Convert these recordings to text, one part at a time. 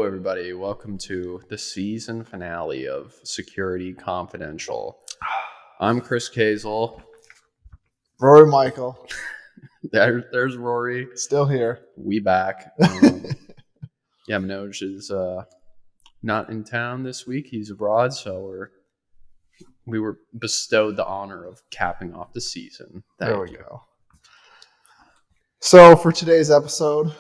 everybody. Welcome to the season finale of Security Confidential. I'm Chris Kazel. Rory Michael. There's Rory. Still here. We back. Manoj is not in town this week. He's abroad, so we were bestowed the honor of capping off the season. There we go. So for today's episode,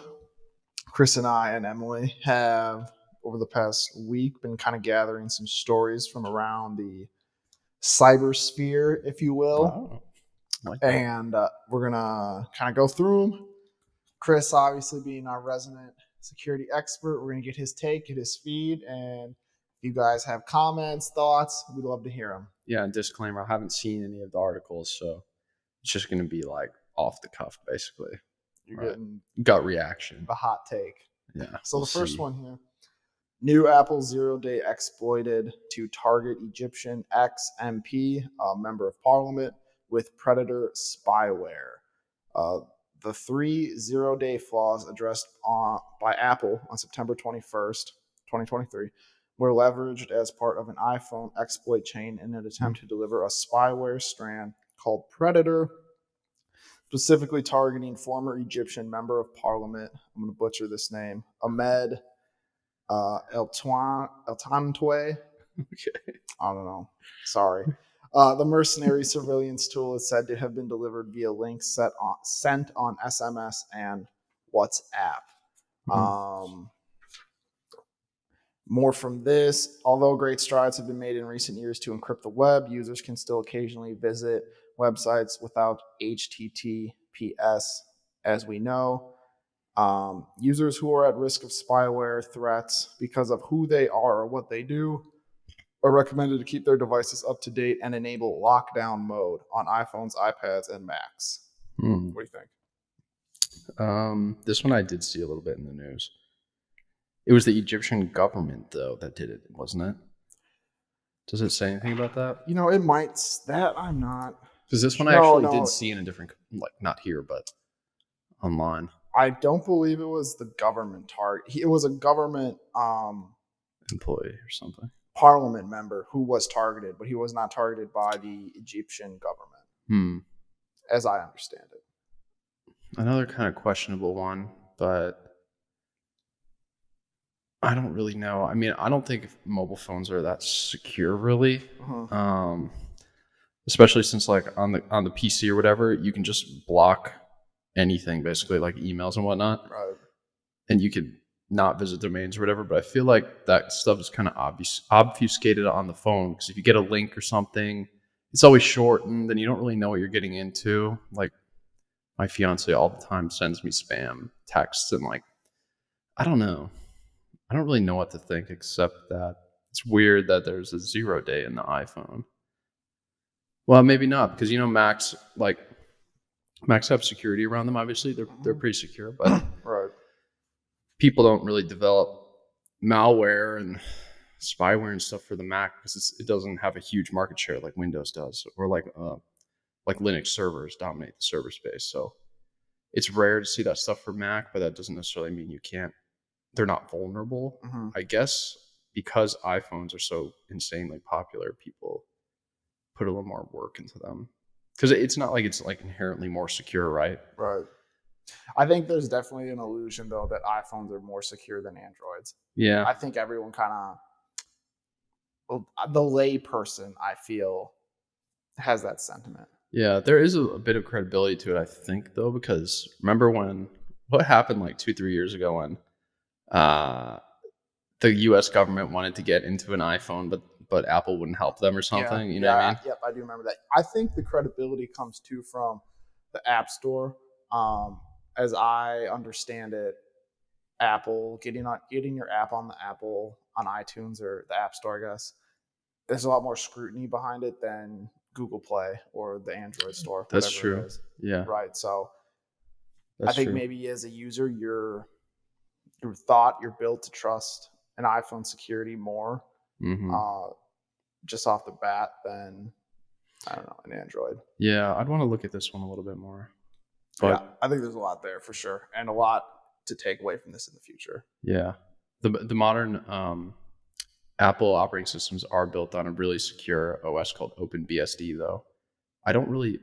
Chris and I and Emily have, over the past week, been kind of gathering some stories from around the cybersphere, if you will. Wow. Like that. And we're going to kind of go through them. Chris, obviously, being our resident security expert, we're going to get his take, get his feed, and if you guys have comments, thoughts, we'd love to hear them. Yeah, and disclaimer, I haven't seen any of the articles, so it's just going to be like off the cuff, basically. You're getting gut reaction. the hot take. Yeah. So the first one here. New Apple zero-day exploited to target Egyptian ex-MP, a member of parliament, with predator spyware. The three zero-day flaws addressed by Apple on September 21st, 2023, were leveraged as part of an iPhone exploit chain in an attempt to deliver a spyware strand called Predator, specifically targeting former Egyptian member of parliament, I'm going to butcher this name, Ahmed El-Tantwe. Okay. I don't know. Sorry. The mercenary surveillance tool is said to have been delivered via links sent on SMS and WhatsApp. More from this. Although great strides have been made in recent years to encrypt the web, users can still occasionally visit websites without HTTPS, as we know. Users who are at risk of spyware threats because of who they are or what they do are recommended to keep their devices up to date and enable lockdown mode on iPhones, iPads, and Macs. What do you think? This one I did see a little bit in the news. It was the Egyptian government, though, that did it, wasn't it? Does it say anything about that? You know, it might. That I'm not. Because this one I actually did see in a different, like not here, but online. I don't believe it was the government target. It was a government employee or something. Parliament member who was targeted, but he was not targeted by the Egyptian government, as I understand it. Another kind of questionable one, but I don't really know. I mean, I don't think mobile phones are that secure, really. Especially since, like, on the PC or whatever, you can just block anything, basically, like emails and whatnot. Right. And you could not visit domains or whatever. But I feel like that stuff is kind of obfuscated on the phone, because if you get a link or something, it's always shortened, and you don't really know what you're getting into. Like, my fiance all the time sends me spam texts, and like, I don't know. I don't really know what to think, except that it's weird that there's a 0 day in the iPhone. Well, maybe not, because, you know, Macs have security around them. Obviously, they're pretty secure, but right. People don't really develop malware and spyware and stuff for the Mac because it doesn't have a huge market share like Windows does, or like Linux servers dominate the server space. So it's rare to see that stuff for Mac, but that doesn't necessarily mean you can't. They're not vulnerable. I guess because iPhones are so insanely popular, people put a little more work into them, because it's not like it's like inherently more secure, right? Right. I think there's definitely an illusion, though, that iPhones are more secure than Androids. Yeah. I think everyone the lay person, I feel, has that sentiment. Yeah, there is a bit of credibility to it, I think, though, because remember what happened like 2-3 years ago when the U.S. government wanted to get into an iPhone, but Apple wouldn't help them or something. Yeah, you know what I mean? Yep, I do remember that. I think the credibility comes too from the App Store. As I understand it, Apple getting your app on iTunes or the App Store, I guess, there's a lot more scrutiny behind it than Google Play or the Android store. That's true. Yeah. Right. So That's I think true. maybe as a user, you're built to trust an iPhone security more, just off the bat than, I don't know, an Android. Yeah, I'd want to look at this one a little bit more. But yeah, I think there's a lot there for sure, and a lot to take away from this in the future. Yeah. The modern Apple operating systems are built on a really secure OS called OpenBSD, though. I don't really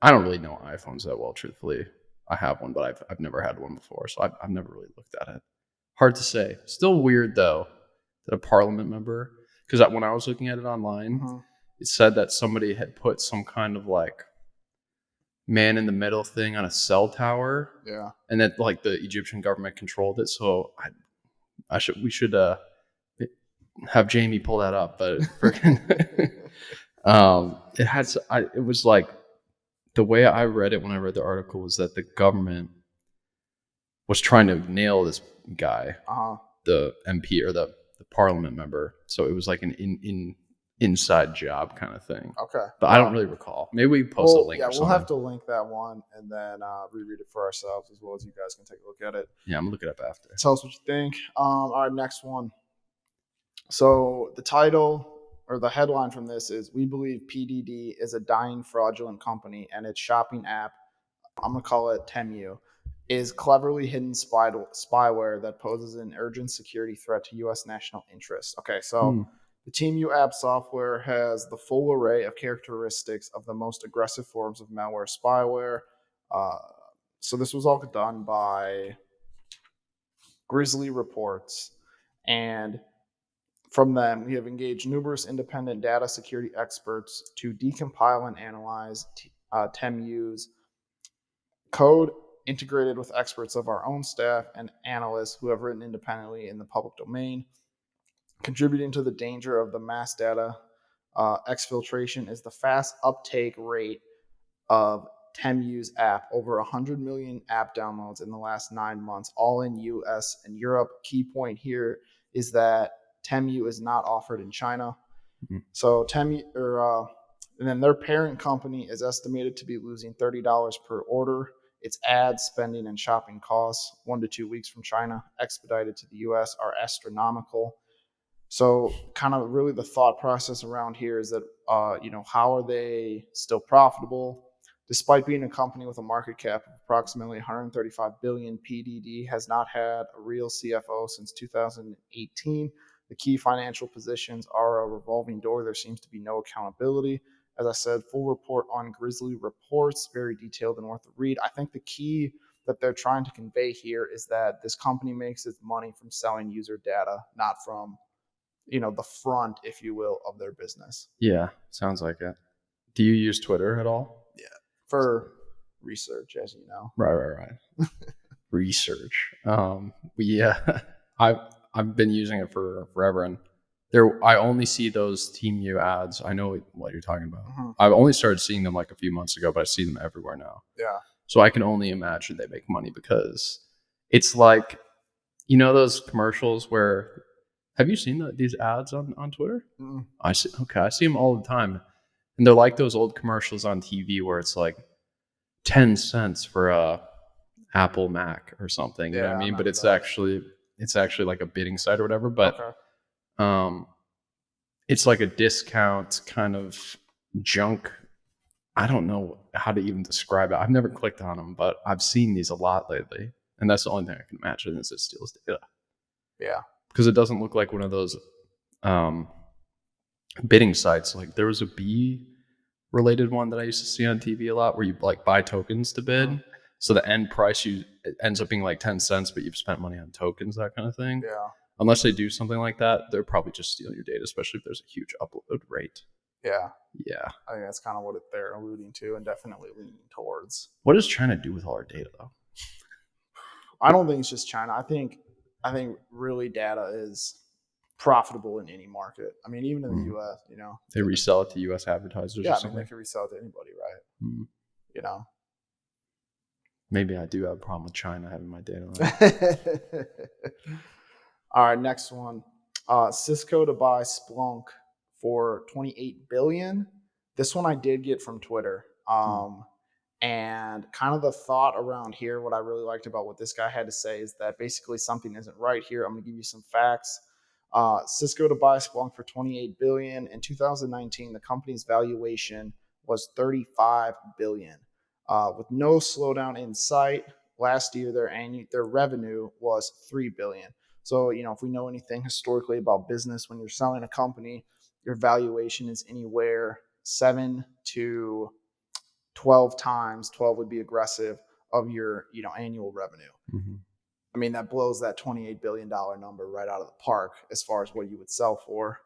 know iPhones that well, truthfully. I have one, but I've never had one before, so I've never really looked at it. Hard to say. Still weird though that a Parliament member, because when I was looking at it online, it said that somebody had put some kind of like man in the middle thing on a cell tower. Yeah. And that like the Egyptian government controlled it. So we should have Jamie pull that up, but it was like the way I read it when I read the article was that the government was trying to nail this guy, the MP or the Parliament member. So it was like an inside job kind of thing. Okay. But I don't really recall. Maybe we post a link or something. We'll have to link that one and then reread it for ourselves as well as you guys can take a look at it. Yeah, I'm going to look it up after. Tell us what you think. All right, next one. So the title or the headline from this is, "We believe PDD is a dying fraudulent company and its shopping app," I'm going to call it TEMU, "is cleverly hidden spyware that poses an urgent security threat to U.S. national interest." Okay, so the TEMU App software has the full array of characteristics of the most aggressive forms of malware spyware. So this was all done by Grizzly Reports, and from them, we have engaged numerous independent data security experts to decompile and analyze TEMU's code, integrated with experts of our own staff and analysts who have written independently in the public domain. Contributing to the danger of the mass data exfiltration is the fast uptake rate of TEMU's app. Over 100 million app downloads in the last 9 months, all in US and Europe. Key point here is that TEMU is not offered in China. So TEMU, and then their parent company is estimated to be losing $30 per order. Its ad spending and shopping costs 1 to 2 weeks from China, expedited to the US, are astronomical. So kind of really the thought process around here is that, how are they still profitable? Despite being a company with a market cap of approximately 135 billion, PDD has not had a real CFO since 2018. The key financial positions are a revolving door. There seems to be no accountability. As I said, full report on Grizzly Reports, very detailed and worth a read. I think the key that they're trying to convey here is that this company makes its money from selling user data, not from, the front, if you will, of their business. Yeah, sounds like it. Do you use Twitter at all? Yeah, for research, as you know. Right. Research. Yeah, I've been using it for forever, and I only see those TEMU ads. I know what you're talking about. I've only started seeing them like a few months ago, but I see them everywhere now. Yeah. So I can only imagine they make money, because it's like, those commercials where, have you seen these ads on Twitter? I see them all the time, and they're like those old commercials on TV where it's like 10 cents for a Apple Mac or something. You know what I mean? But it's actually like a bidding site or whatever. But it's like a discount kind of junk. I don't know how to even describe it. I've never clicked on them, but I've seen these a lot lately. And that's the only thing I can imagine is it steals data. Yeah. Because it doesn't look like one of those bidding sites. Like there was a bee related one that I used to see on TV a lot where you like buy tokens to bid. So the end price ends up being like 10 cents, but you've spent money on tokens, that kind of thing. Yeah. Unless they do something like that, they're probably just stealing your data, especially if there's a huge upload rate. Yeah. Yeah. I think that's kind of what they're alluding to and definitely leaning towards. What does China do with all our data, though? I don't think it's just China. I think really data is profitable in any market. I mean, even in the U.S., They resell it to U.S. advertisers. Yeah, or something? They can resell it to anybody, right? Maybe I do have a problem with China having my data. All right, next one. Cisco to buy Splunk for $28 billion. This one I did get from Twitter. And kind of the thought around here, what I really liked about what this guy had to say is that basically something isn't right here. I'm going to give you some facts. Cisco to buy Splunk for $28 billion. In 2019, the company's valuation was $35 billion. With no slowdown in sight, last year their revenue was $3 billion. So, if we know anything historically about business, when you're selling a company, your valuation is anywhere 7 to 12 times, 12 would be aggressive, of your, annual revenue. Mm-hmm. I mean, that blows that $28 billion number right out of the park as far as what you would sell for.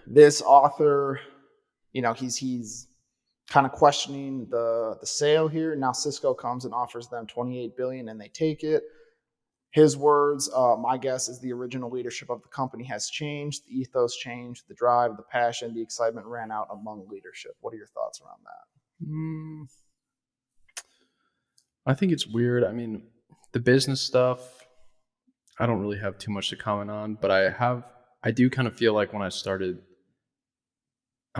This author, he's kind of questioning the sale here. Now Cisco comes and offers them $28 billion and they take it. His words, my guess is the original leadership of the company has changed. The ethos changed. The drive, the passion, the excitement ran out among leadership. What are your thoughts around that? I think it's weird. I mean, the business stuff, I don't really have too much to comment on, but I do kind of feel like when I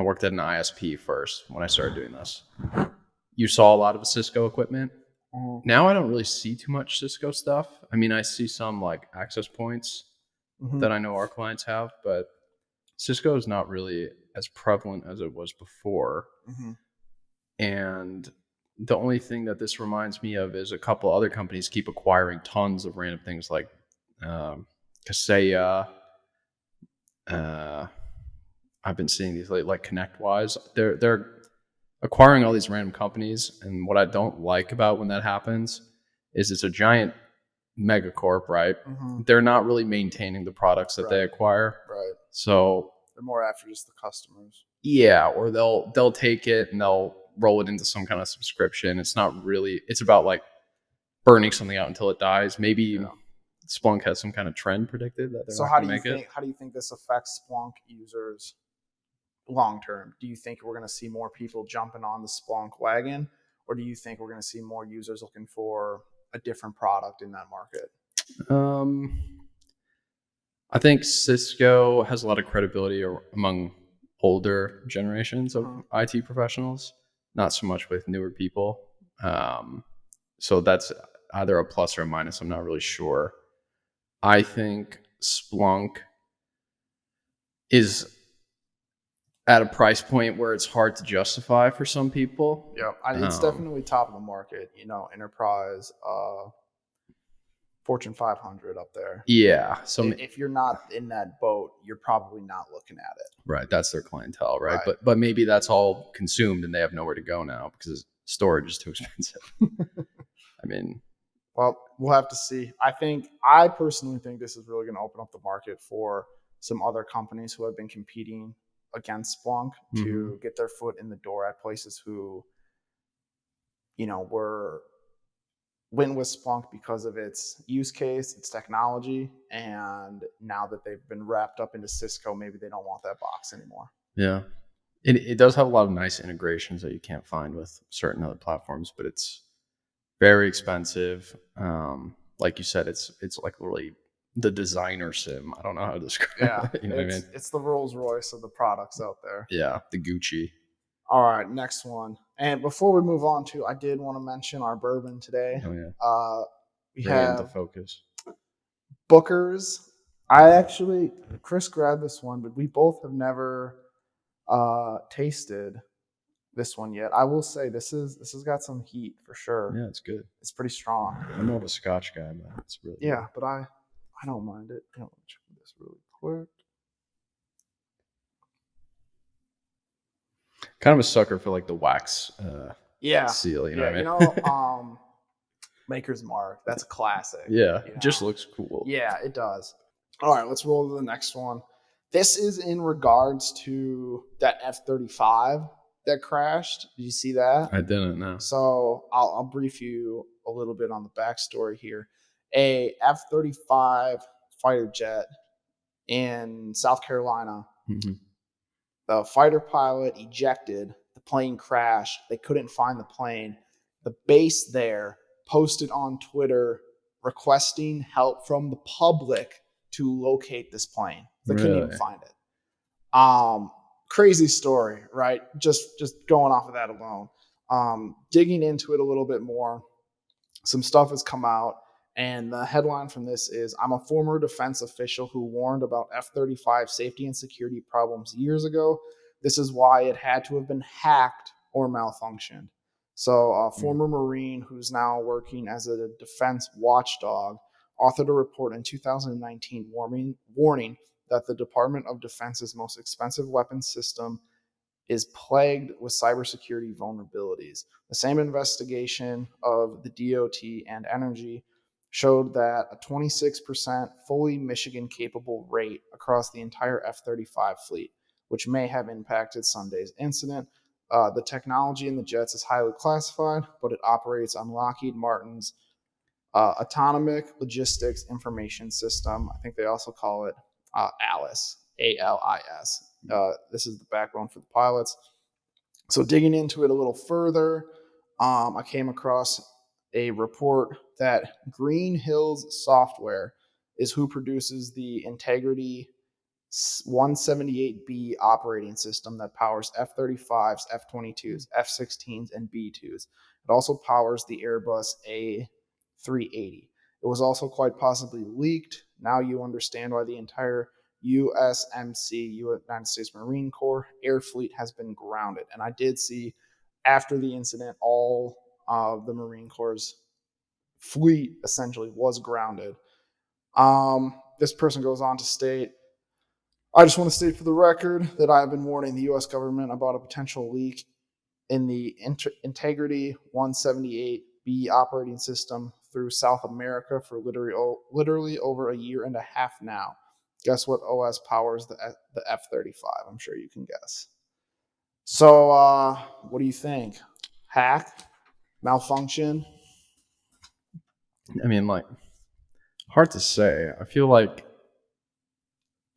worked at an ISP first when I started doing this. You saw a lot of Cisco equipment. Mm-hmm. Now I don't really see too much Cisco stuff. I mean, I see some like access points that I know our clients have, but Cisco is not really as prevalent as it was before. Mm-hmm. And the only thing that this reminds me of is a couple other companies keep acquiring tons of random things like Kaseya. I've been seeing these like ConnectWise. They're acquiring all these random companies, and what I don't like about when that happens is it's a giant megacorp, right? Mm-hmm. They're not really maintaining the products that they acquire, right? So they're more after just the customers. Yeah, or they'll take it and they'll roll it into some kind of subscription. It's not really. It's about like burning something out until it dies. Maybe Splunk has some kind of trend predicted that they're so not how going do to you make think it. how do you think this affects Splunk users long term? Do you think we're going to see more people jumping on the Splunk wagon, or do you think we're going to see more users looking for a different product in that market? I think Cisco has a lot of credibility among older generations of IT professionals, not so much with newer people. So that's either a plus or a minus. I'm not really sure. I think Splunk is at a price point where it's hard to justify for some people. Yeah, it's definitely top of the market. Enterprise, Fortune 500 up there. Yeah. So if you're not in that boat, you're probably not looking at it. Right. That's their clientele, right? But maybe that's all consumed and they have nowhere to go now because storage is too expensive. I mean, well, we'll have to see. I personally think this is really going to open up the market for some other companies who have been competing against Splunk to get their foot in the door at places who, were went with Splunk because of its use case, its technology, and now that they've been wrapped up into Cisco, maybe they don't want that box anymore. Yeah. It does have a lot of nice integrations that you can't find with certain other platforms, but it's very expensive. Like you said, it's like really the designer sim. I don't know how to describe it. You know what I mean? It's the Rolls Royce of the products out there. Yeah, the Gucci. All right, next one. And before we move on I did want to mention our bourbon today. Oh yeah. We Bring have it into focus. Booker's. Chris grabbed this one, but we both have never tasted this one yet. I will say this has got some heat for sure. Yeah, it's good. It's pretty strong. I'm more of a Scotch guy, but it's really good. But I don't mind it. Check this really quick. Kind of a sucker for like the wax seal, you know what I mean? Maker's Mark. That's a classic. Yeah, it just looks cool. Yeah, it does. All right, let's roll to the next one. This is in regards to that F35 that crashed. Did you see that? I didn't know. So I'll brief you a little bit on the backstory here. A F-35 fighter jet in South Carolina. Mm-hmm. The fighter pilot ejected. The plane crashed. They couldn't find the plane. The base there posted on Twitter requesting help from the public to locate this plane. They couldn't even find it. Crazy story, right? Just going off of that alone. Digging into it a little bit more, some stuff has come out, and the headline from this is, I'm a former defense official who warned about F-35 safety and security problems years ago. This is why it had to have been hacked or malfunctioned. So a former Marine who's now working as a defense watchdog authored a report in 2019 warning that the Department of Defense's most expensive weapons system is plagued with cybersecurity vulnerabilities. The same investigation of the DOT and Energy showed that a 26% fully Michigan-capable rate across the entire F-35 fleet, which may have impacted Sunday's incident. The technology in the jets is highly classified, but it operates on Lockheed Martin's Autonomic Logistics Information System. I think they also call it ALIS, ALIS. This is the backbone for the pilots. So digging into it a little further, I came across a report that Green Hills Software is who produces the Integrity 178B operating system that powers F-35s, F-22s, F-16s, and B-2s. It also powers the Airbus A380. It was also quite possibly leaked. Now you understand why the entire USMC, United States Marine Corps Air Fleet, has been grounded. And I did see after the incident, all of the Marine Corps' fleet essentially was grounded. This person goes on to state, I just want to state for the record that I have been warning the U.S. government about a potential leak in the Integrity 178B operating system through South America for literally over a year and a half now. Guess what OS powers the F-35? I'm sure you can guess. So, what do you think? Hack? Malfunction? I mean, like, hard to say. I feel like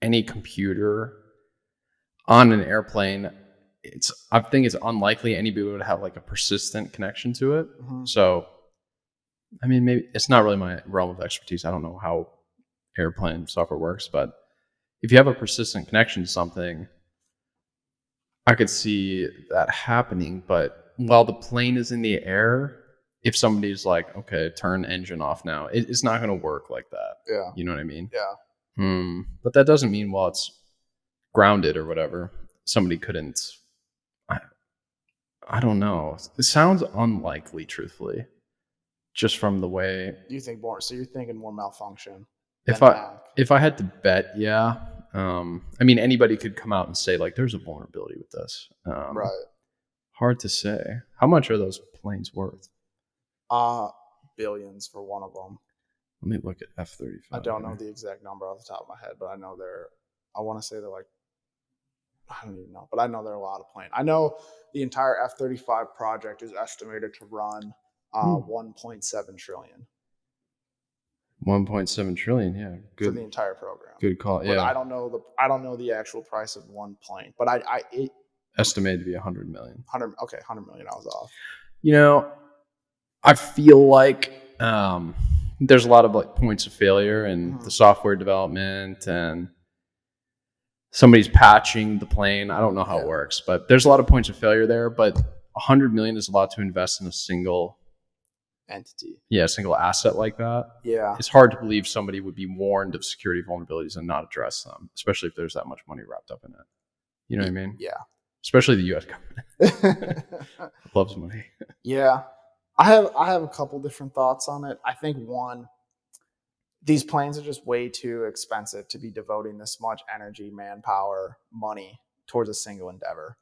any computer on an airplane, I think it's unlikely anybody would have like a persistent connection to it. Mm-hmm. So, I mean, maybe it's not really my realm of expertise. I don't know how airplane software works, but if you have a persistent connection to something, I could see that happening. But while the plane is in the air, if somebody's like, okay, turn engine off now, it's not going to work like that. Yeah. You know what I mean? Yeah. But that doesn't mean while it's grounded or whatever, somebody couldn't. I don't know. It sounds unlikely, truthfully, just from the way. You think more? So you're thinking more malfunction. If I had to bet, yeah. I mean, anybody could come out and say like, "There's a vulnerability with this." Right. Hard to say. How much are those planes worth? Billions for one of them. Let me look at F-35. I don't know the exact number off the top of my head, but I know I want to say they're like, I don't even know, but I know there are a lot of planes. I know the entire F-35 project is estimated to run 1.7 trillion. 1.7 trillion, yeah, good. For the entire program. Good call. But yeah, I don't know the actual price of one plane, but it estimated to be 100 million. 100 million. I was off. You know, I feel like there's a lot of like points of failure in the software development, and somebody's patching the plane. I don't know how it works, but there's a lot of points of failure there. But 100 million is a lot to invest in a single entity. Yeah, a single asset like that. Yeah. It's hard to believe somebody would be warned of security vulnerabilities and not address them, especially if there's that much money wrapped up in it. You know what I mean? Yeah. Especially the U.S. government. Loves money. Yeah. I have a couple different thoughts on it. I think one, these planes are just way too expensive to be devoting this much energy, manpower, money towards a single endeavor.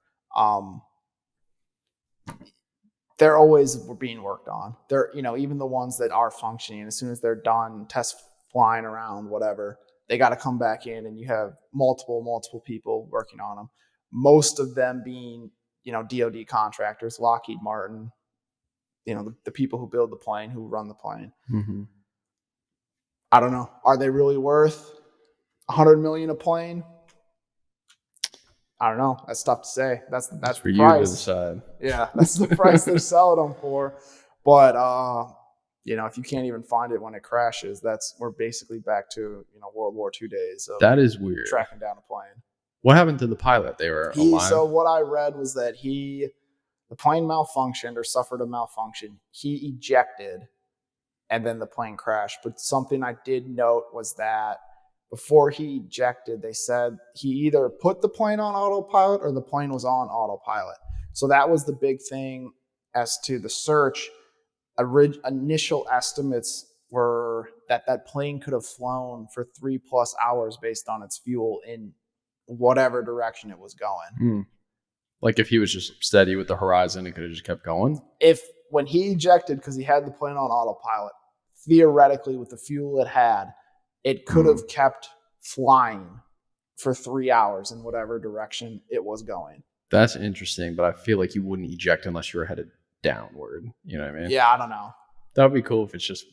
They're always being worked on. They're, even the ones that are functioning, as soon as they're done, tests flying around, whatever, they got to come back in, and you have multiple people working on them. Most of them being, DoD contractors, Lockheed Martin, the people who build the plane, who run the plane. Mm-hmm. I don't know. Are they really worth $100 million a plane? I don't know. That's tough to say. That's for the you price. to decide. Yeah, that's the price they're selling them for. But if you can't even find it when it crashes, we're basically back to World War II days. That is weird. Tracking down a plane. What happened to the pilot? They were alive. So what I read was that the plane malfunctioned or suffered a malfunction. He ejected, and then the plane crashed. But something I did note was that before he ejected, they said he either put the plane on autopilot or the plane was on autopilot. So that was the big thing as to the search. Initial estimates were that plane could have flown for 3+ hours based on its fuel in whatever direction it was going. Like if he was just steady with the horizon, it could have just kept going. When he ejected, because he had the plane on autopilot, theoretically with the fuel it had, it could have kept flying for 3 hours in whatever direction it was going. That's interesting, but I feel like you wouldn't eject unless you were headed downward. You know what I mean? Yeah, I don't know. That would be cool if it's just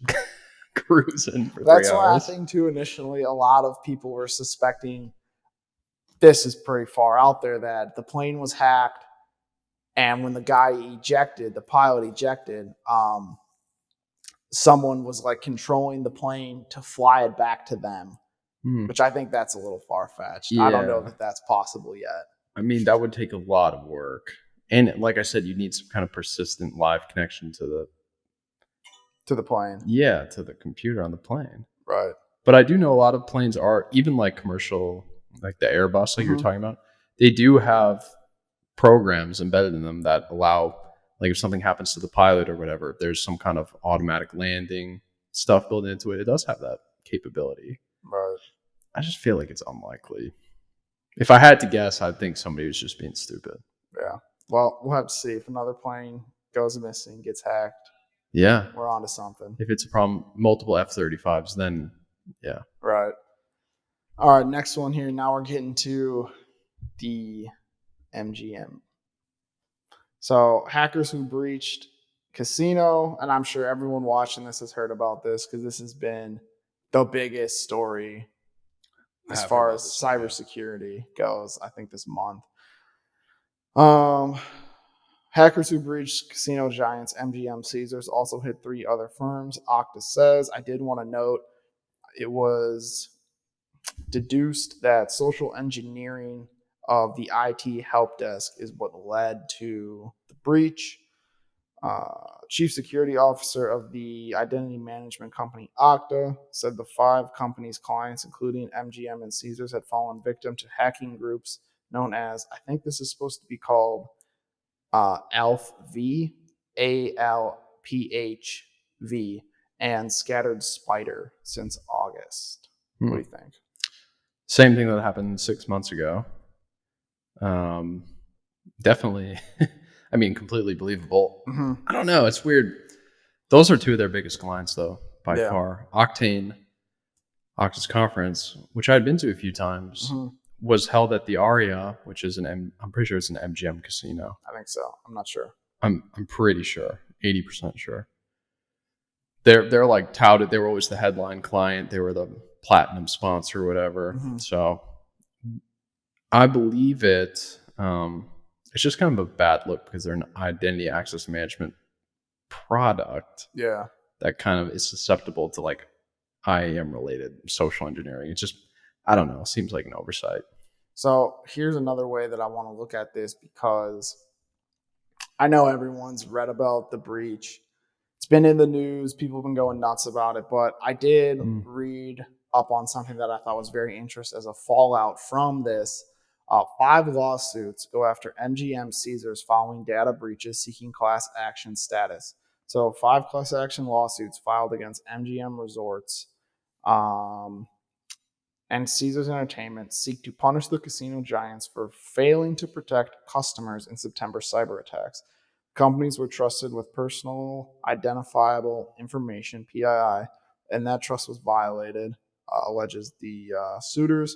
cruising for 3 hours. That's why I think, too, initially a lot of people were suspecting this is pretty far out there, that the plane was hacked, and when the guy ejected, the pilot ejected, someone was like controlling the plane to fly it back to them, which I think that's a little far-fetched. Yeah. I don't know that that's possible yet. I mean, that would take a lot of work. And like I said, you need some kind of persistent live connection to the plane. Yeah, to the computer on the plane. Right. But I do know a lot of planes are, even like commercial, like the Airbus, like you were talking about, they do have programs embedded in them that allow, like if something happens to the pilot or whatever, there's some kind of automatic landing stuff built into it. It does have that capability. Right. I just feel like it's unlikely. If I had to guess, I'd think somebody was just being stupid. Yeah. Well, we'll have to see. If another plane goes missing, gets hacked, yeah, we're on to something. If it's a problem, multiple F35s, then yeah. Right. All right, next one here. Now we're getting to the MGM. So hackers who breached casino, and I'm sure everyone watching this has heard about this because this has been the biggest story as far as cybersecurity goes, I think, this month. Hackers who breached casino giants MGM Caesars also hit 3 other firms. Okta says, I did want to note, it was deduced that social engineering of the IT help desk is what led to the breach. Chief security officer of the identity management company Okta said the 5 companies' clients, including MGM and Caesars, had fallen victim to hacking groups known as, I think this is supposed to be called ALPHV, ALPHV, and Scattered Spider since August. What do you think? Same thing that happened 6 months ago. Definitely, I mean, completely believable. I don't know. It's weird. Those are 2 of their biggest clients, though, by far. Okta's conference, which I had been to a few times, was held at the Aria, which is I'm pretty sure it's an MGM casino. I think so. I'm not sure. I'm pretty sure, 80% sure. They're like touted. They were always the headline client. They were the platinum sponsor or whatever. So I believe it. It's just kind of a bad look because they're an identity access management product. Yeah. That kind of is susceptible to like IAM related social engineering. It's just, I don't know, seems like an oversight. So here's another way that I want to look at this, because I know everyone's read about the breach. It's been in the news. People have been going nuts about it, but I did read up on something that I thought was very interesting as a fallout from this. 5 lawsuits go after MGM Caesars following data breaches seeking class action status. So 5 class action lawsuits filed against MGM Resorts and Caesars Entertainment seek to punish the casino giants for failing to protect customers in September cyber attacks. Companies were trusted with personal identifiable information, PII, and that trust was violated, alleges the suitors.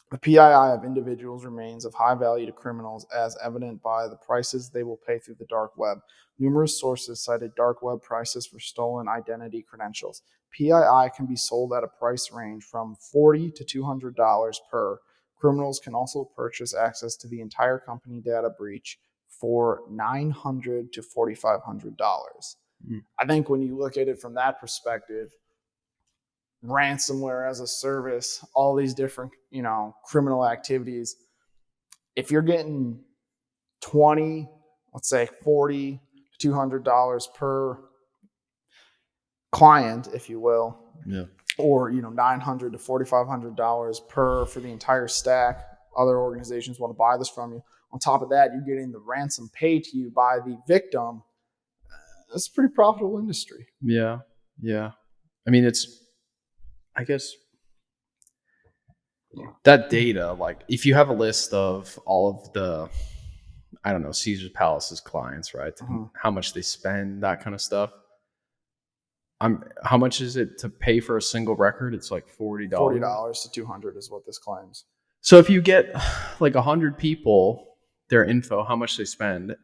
The PII of individuals remains of high value to criminals, as evident by the prices they will pay through the dark web. Numerous sources cited dark web prices for stolen identity credentials. PII can be sold at a price range from $40 to $200 per. Criminals can also purchase access to the entire company data breach for $900 to $4,500. I think when you look at it from that perspective, ransomware as a service, all these different, criminal activities, if you're getting 20, let's say $40 to $200 per client, if you will, or $900 to $4,500 per for the entire stack, other organizations want to buy this from you. On top of that, you're getting the ransom paid to you by the victim. That's a pretty profitable industry. Yeah. I mean, I guess that data, like if you have a list of all of the, I don't know, Caesar's Palace's clients, right? How much they spend, that kind of stuff. How much is it to pay for a single record? It's like $40. $40 to $200 is what this claims. So if you get like 100 people, their info, how much they spend,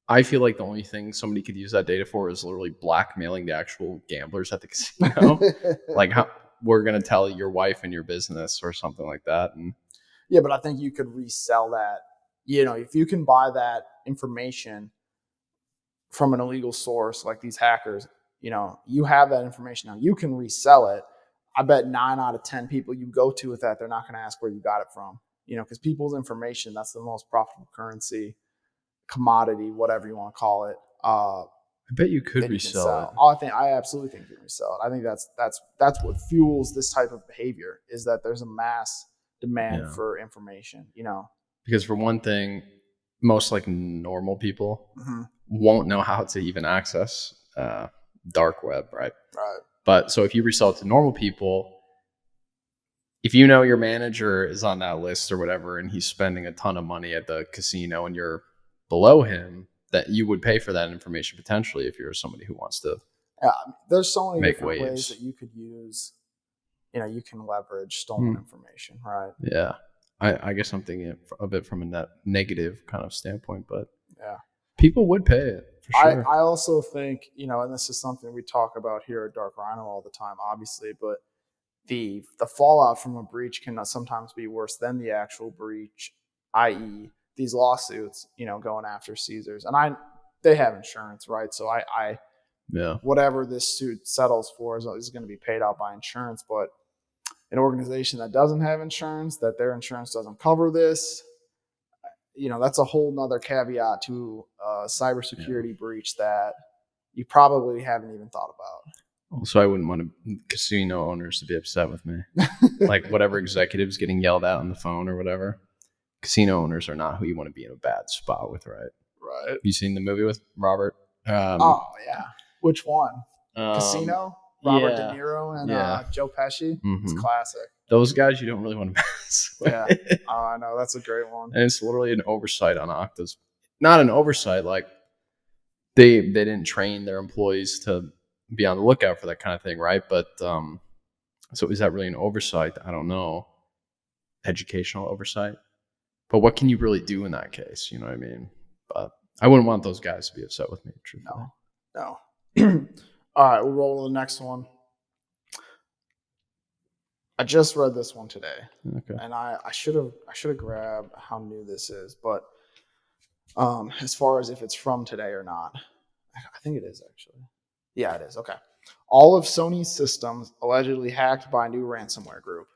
I feel like the only thing somebody could use that data for is literally blackmailing the actual gamblers at the casino. Like we're going to tell your wife and your business or something like that. And yeah, but I think you could resell that. If you can buy that information from an illegal source like these hackers, you have that information now. You can resell it. I bet 9 out of 10 people you go to with that, they're not going to ask where you got it from. Because people's information, that's the most profitable currency, commodity, whatever you want to call it. I bet you could resell it. I absolutely think you can resell it. I think that's what fuels this type of behavior, is that there's a mass demand for information. Because for one thing, most like normal people won't know how to even access dark web, right? Right. But so if you resell it to normal people, if you know your manager is on that list or whatever, and he's spending a ton of money at the casino and you're below him, that you would pay for that information potentially if you're somebody who wants to. Yeah, there's so many different ways that you could use. You can leverage stolen information, right? Yeah. I guess I'm thinking of it from a negative kind of standpoint, but yeah, people would pay it for sure. I also think, and this is something we talk about here at Dark Rhino all the time, obviously, but the fallout from a breach can sometimes be worse than the actual breach, i.e., these lawsuits, going after Caesars, and they have insurance, right? So whatever this suit settles for is going to be paid out by insurance, but an organization that doesn't have insurance, that their insurance doesn't cover this, that's a whole nother caveat to a cybersecurity breach that you probably haven't even thought about. So I wouldn't want casino owners to be upset with me. Like whatever executives getting yelled at on the phone or whatever. Casino owners are not who you want to be in a bad spot with, right? Right. Have you seen the movie with Robert? Oh, yeah. Which one? Casino? Robert De Niro and Joe Pesci? It's classic. Those guys you don't really want to mess with. Yeah. Oh, I know. That's a great one. And it's literally an oversight on Okta's. Not an oversight. Like they didn't train their employees to be on the lookout for that kind of thing, right? But so is that really an oversight? I don't know. Educational oversight. But what can you really do in that case? You know what I mean? But I wouldn't want those guys to be upset with me. Truthfully. No. All right, we'll roll to the next one. I just read this one today. Okay. And I should have grabbed how new this is, but as far as if it's from today or not, I think it is actually. Yeah, it is. Okay. All of Sony's systems allegedly hacked by a new ransomware group.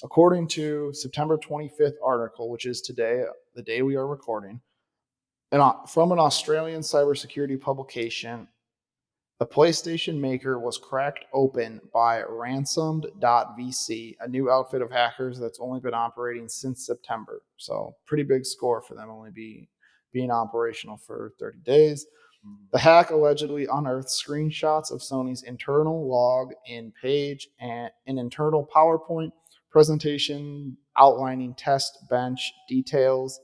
According to September 25th article, which is today, the day we are recording, from an Australian cybersecurity publication, the PlayStation maker was cracked open by ransomed.vc, a new outfit of hackers that's only been operating since September. So pretty big score for them only being operational for 30 days. The hack allegedly unearthed screenshots of Sony's internal log in page and an internal PowerPoint presentation outlining test bench details,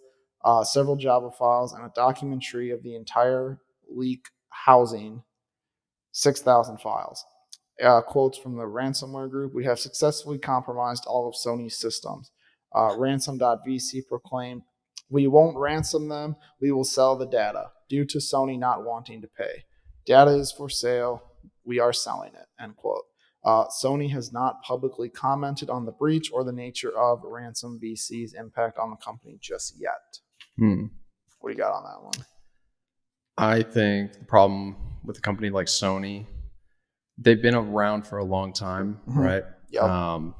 several Java files, and a document tree of the entire leak housing 6,000 files. Quotes from the ransomware group: "We have successfully compromised all of Sony's systems." Ransom.vc proclaimed, "We won't ransom them. We will sell the data due to Sony not wanting to pay. Data is for sale. We are selling it." End quote. Sony has not publicly commented on the breach or the nature of Ransom VC's impact on the company just yet. What do you got on that one? I think the problem with a company like Sony, they've been around for a long time, right? Yep.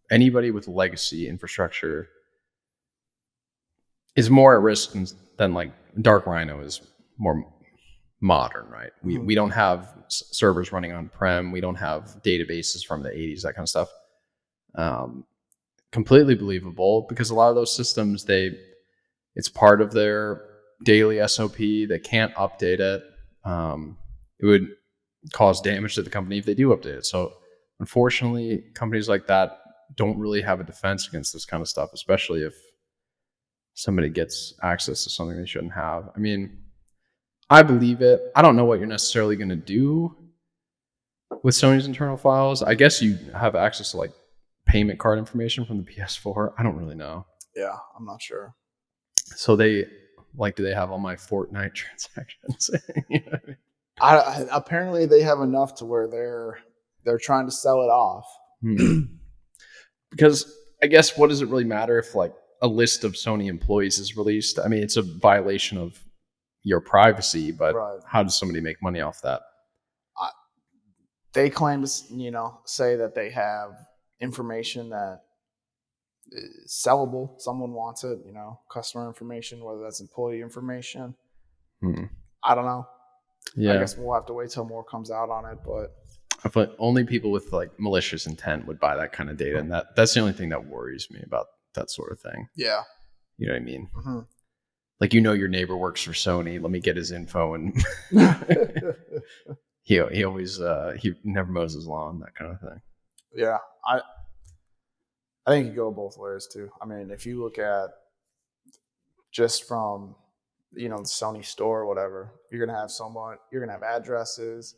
Anybody with legacy infrastructure is more at risk than like Dark Rhino is more modern, right? We don't have servers running on-prem. We don't have databases from the 80s, that kind of stuff. Completely believable, because a lot of those systems, it's part of their daily SOP. They can't update it. It would cause damage to the company if they do update it. So unfortunately, companies like that don't really have a defense against this kind of stuff, especially if somebody gets access to something they shouldn't have. I mean, I believe it. I don't know what you're necessarily going to do with Sony's internal files. I guess you have access to like payment card information from the PS4. I don't really know. Yeah, I'm not sure. So they like, do they have all my Fortnite transactions? You know what I mean? Apparently they have enough to where they're trying to sell it off. Because I guess what does it really matter if like a list of Sony employees is released? I mean, it's a violation of your privacy, but how does somebody make money off that? They claim to, say that they have information that is sellable. Someone wants it, customer information, whether that's employee information. I don't know. Yeah, I guess we'll have to wait till more comes out on it. But I feel like only people with like malicious intent would buy that kind of data, and that's the only thing that worries me about that sort of thing. Yeah, you know what I mean. Mm-hmm. Like, your neighbor works for Sony. Let me get his info, and he always he never mows his lawn, that kind of thing. Yeah, I think you go both ways too. I mean, if you look at just from the Sony store or whatever, you're gonna have addresses.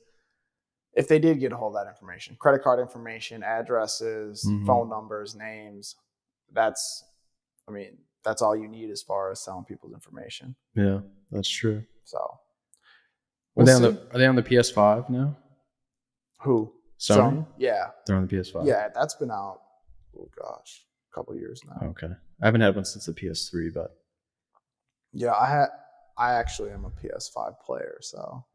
If they did get a hold of that information, credit card information, addresses, phone numbers, names, that's all you need as far as selling people's information. Yeah, that's true. So, are they on the PS5 now? Who? Sony? Yeah, they're on the PS5. Yeah, that's been out. Oh gosh, a couple of years now. Okay, I haven't had one since the PS3, but yeah, I actually am a PS5 player, so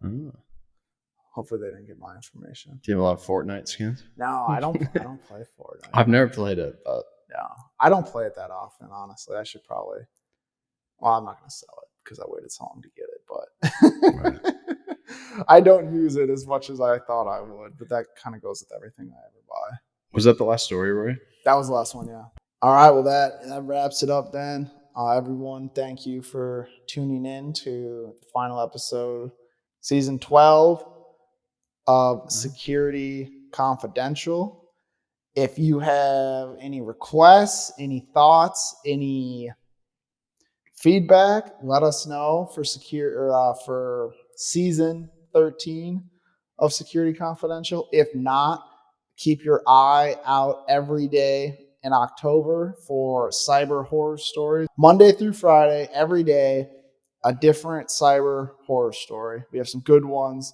hopefully they didn't get my information. Do you have a lot of Fortnite skins? No, I don't play Fortnite. I've never played it, but no, I don't play it that often. Honestly, I should probably. Well, I'm not going to sell it because I waited so long to get it, but I don't use it as much as I thought I would. But that kind of goes with everything I ever buy. Was that the last story, Roy? That was the last one, yeah. All right, well that wraps it up then. Everyone, thank you for tuning in to the final episode, season 12 of Security Confidential. If you have any requests, any thoughts, any feedback, let us know for for season 13 of Security Confidential. If not, keep your eye out every day in October for cyber horror stories. Monday through Friday, every day, a different cyber horror story. We have some good ones.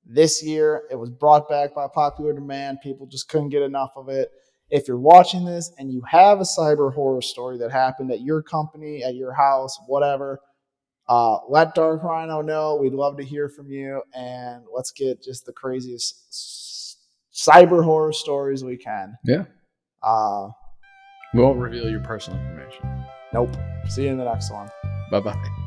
This year, it was brought back by popular demand. People just couldn't get enough of it. If you're watching this and you have a cyber horror story that happened at your company, at your house, whatever, let Dark Rhino know. We'd love to hear from you, and let's get just the craziest cyber horror stories we can. Yeah. We won't reveal your personal information. Nope. See you in the next one. Bye-bye.